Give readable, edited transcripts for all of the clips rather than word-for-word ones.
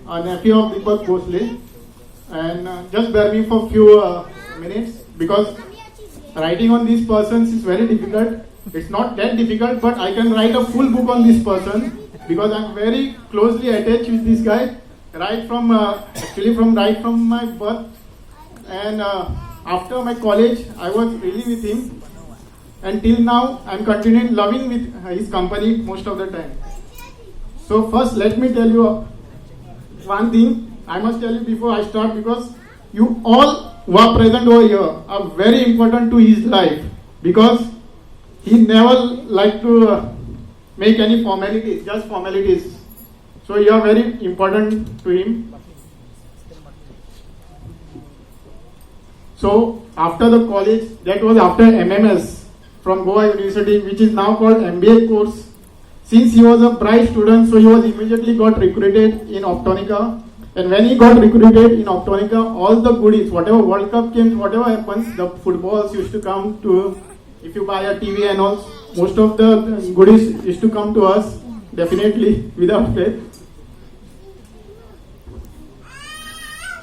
a nephew of Deepak Bhosle, and just bear me for few minutes because writing on these persons is very difficult. It's not that difficult, but I can write a full book on this person because I'm very closely attached with this guy right from right from my birth, and after my college I was really with him, and till now I'm continuing loving with his company most of the time. So first let me tell you one thing I must tell you before I start, because you all who are present over here are very important to his life, because he never liked to make any formalities, just formalities. So you are very important to him. So after the college, that was after MMS from Goa University, which is now called MBA course. Since he was a bright student, so he was immediately got recruited in Optonica. And when he got recruited in Optonica, all the goodies, whatever World Cup games, whatever happens, the footballs used to come to, if you buy a TV and all, most of the goodies used to come to us, definitely, without faith.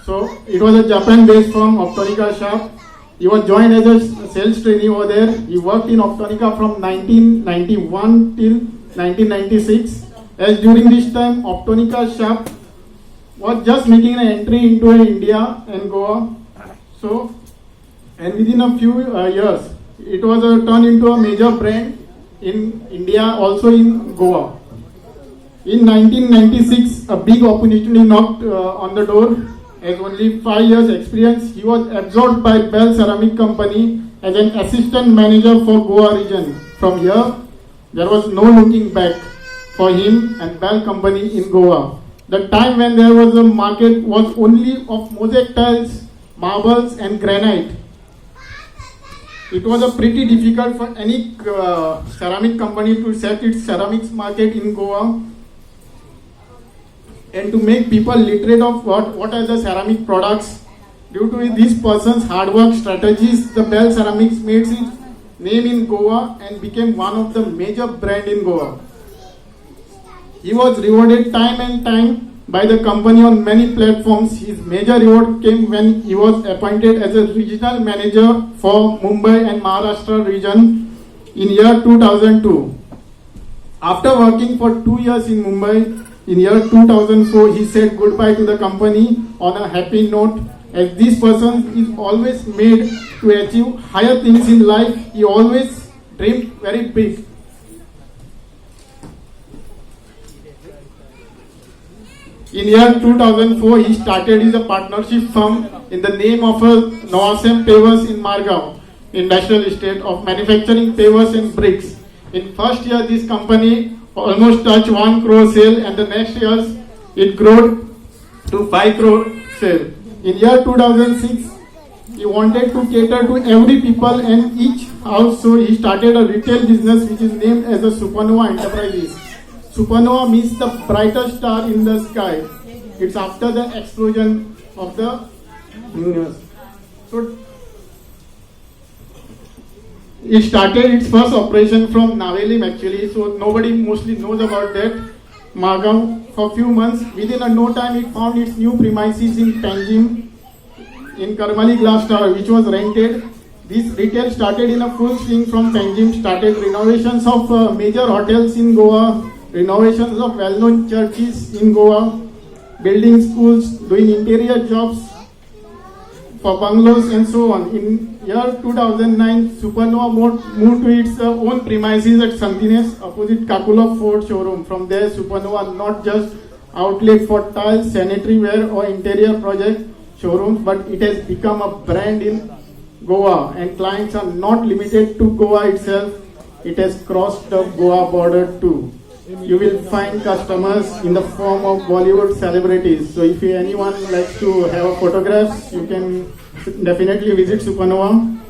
So it was a Japan-based firm, Optonica shop. He was joined as a sales trainee over there. He worked in Optonica from 1991 till 1996. As during this time, Optonica shop was just making an entry into India and Goa. So, and within a few years, it was turned into a major brand in India, also in Goa. In 1996, a big opportunity knocked on the door. As only 5 years experience, he was absorbed by Bell Ceramic Company as an assistant manager for Goa region. From here, there was no looking back for him and Bell Company in Goa. The time when there was a market was only of mosaic tiles, marbles and granite. It was a pretty difficult for any ceramic company to set its ceramics market in Goa and to make people literate of what are the ceramic products. Due to this person's hard work strategies, the Bell Ceramics made its name in Goa and became one of the major brand in Goa. He was rewarded time and time by the company on many platforms. His major reward came when he was appointed as a regional manager for Mumbai and Maharashtra region in year 2002. After working for 2 years in Mumbai, in year 2004, he said goodbye to the company on a happy note, as this person is always made to achieve higher things in life. He always dreamed very big. In year 2004, he started his partnership firm in the name of Noasem Pavers in Margao, industrial estate of manufacturing pavers and bricks. In first year, this company almost touched 1 crore sale, and the next years it grew to 5 crore sale. In year 2006, he wanted to cater to every people and each house, so he started a retail business which is named as a Supernova Enterprises. Supernova means the brightest star in the sky. It's after the explosion of the universe. So it started its first operation from Navelim actually, so nobody mostly knows about that. Margao for few months. Within no time it found its new premises in Panjim in Karmali Glass Tower, which was rented. This retail started in a full swing from Panjim, started renovations of major hotels in Goa, renovations of well-known churches in Goa, building schools, doing interior jobs for bungalows and so on. In year 2009, Supernova moved to its own premises at Santines, opposite Kakula Ford showroom. From there, Supernova not just outlet for tiles, sanitary ware or interior project showrooms, but it has become a brand in Goa, and clients are not limited to Goa itself. It has crossed the Goa border too. You will find customers in the form of Bollywood celebrities. So if anyone likes to have photographs, you can definitely visit Supernova.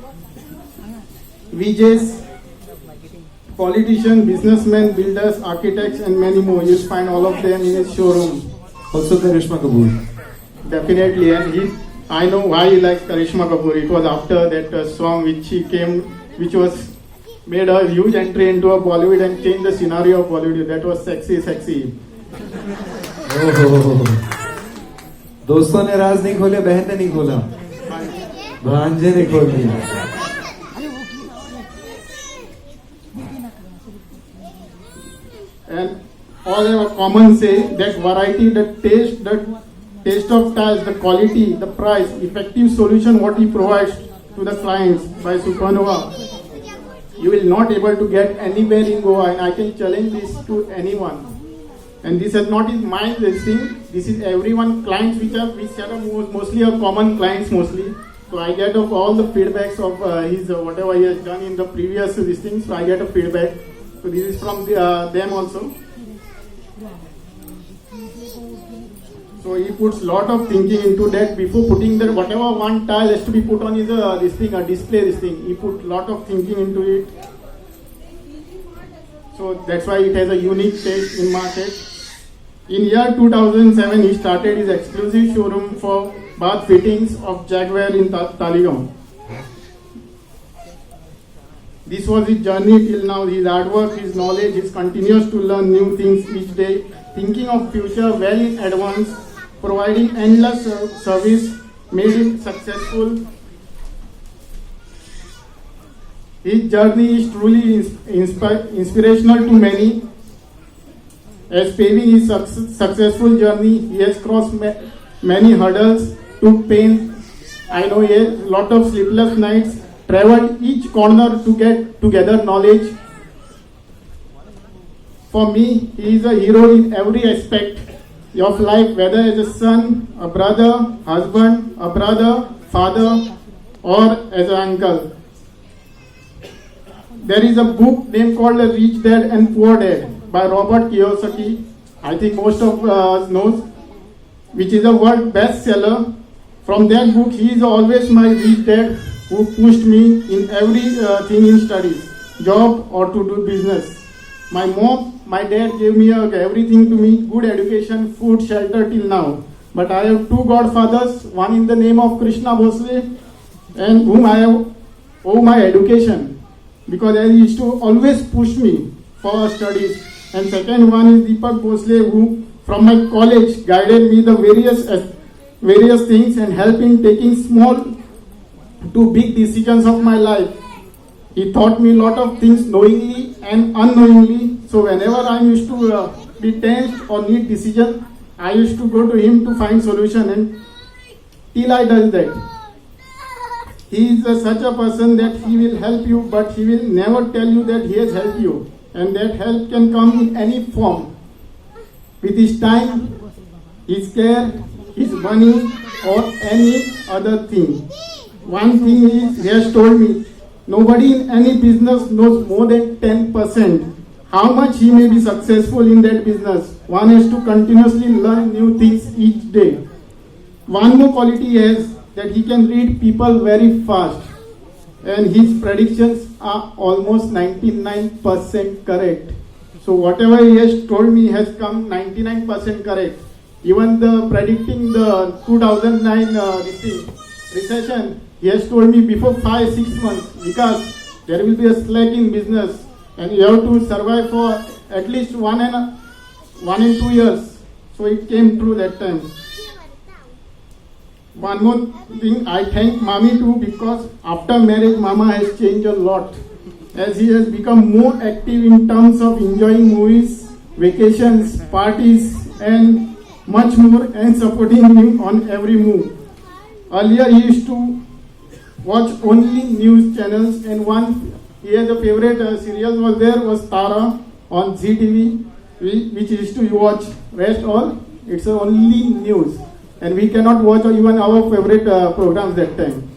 VJs, politicians, businessmen, builders, architects and many more. You'll find all of them in his showroom. Also Karishma Kapoor. Definitely, and I know why he likes Karishma Kapoor. It was after that song which he came, which was made a huge entry into a Bollywood and changed the scenario of Bollywood. That was Sexy Sexy. ओहो, दोस्तों ने राज नहीं खोले, बहन ने नहीं खोला, भांजे ने खोल दिया. And all have a common say that variety, the taste of tiles, the quality, the price, effective solution what he provides to the clients by Supernova. You will not able to get anywhere in Goa, and I can challenge this to anyone. And this is not my thing. This is everyone clients which are mostly are common clients mostly. So I get of all the feedbacks of his whatever he has done in the previous listings. So I get a feedback. So this is from them also. So he puts lot of thinking into that before putting that whatever one tile has to be put on is a display this thing. He put lot of thinking into it. So that's why it has a unique taste in market. In year 2007, he started his exclusive showroom for bath fittings of Jaguar in Talegaon. This was his journey till now, his hard work, his knowledge, his continues to learn new things each day, thinking of future well in advance, providing endless service, made him successful. His journey is truly inspirational to many. As paving his successful journey, he has crossed many hurdles, took pain. I know he has lot of sleepless nights, traveled each corner to get together knowledge. For me, he is a hero in every aspect of life, whether as a son, a brother, husband, a brother, father, or as an uncle. There is a book named called Rich Dad and Poor Dad by Robert Kiyosaki. I think most of us knows, which is a world bestseller. From that book, he is always my rich dad who pushed me in everything in studies, job or to do business. My mom, my dad gave me everything to me, good education, food, shelter till now. But I have two godfathers, one in the name of Krishna Bhosle, and whom I owe my education, because he used to always push me for studies. And second one is Deepak Bhosle, who from my college guided me the various things and helped in taking small to big decisions of my life. He taught me a lot of things knowingly and unknowingly. So whenever I used to be tensed or need decision, I used to go to him to find solution, and till I does that. He is such a person that he will help you, but he will never tell you that he has helped you. And that help can come in any form. With his time, his care, his money, or any other thing. One thing is, he has told me, nobody in any business knows more than 10% how much he may be successful in that business. One has to continuously learn new things each day. One more quality he has, that he can read people very fast. And his predictions are almost 99% correct. So whatever he has told me has come 99% correct. Even the predicting the 2009 recession, he has told me before 5-6 months, because there will be a slack in business and you have to survive for at least 1 and 2 years. So it came true that time. One more thing, I thank Mami too, because after marriage, Mama has changed a lot. As he has become more active in terms of enjoying movies, vacations, parties, and much more, and supporting him on every move. Earlier, he used to watch only news channels, and he has a favorite serial was Tara on ZTV, which he used to watch. Rest all, it's only news. And we cannot watch even our favorite programs that time.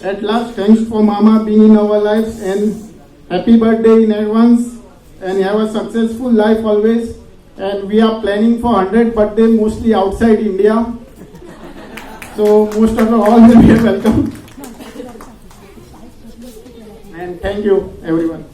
At last, thanks for Mama being in our lives, and happy birthday in advance, and have a successful life always. And we are planning for 100 birthday mostly outside India. So most of all will be welcome. And thank you everyone.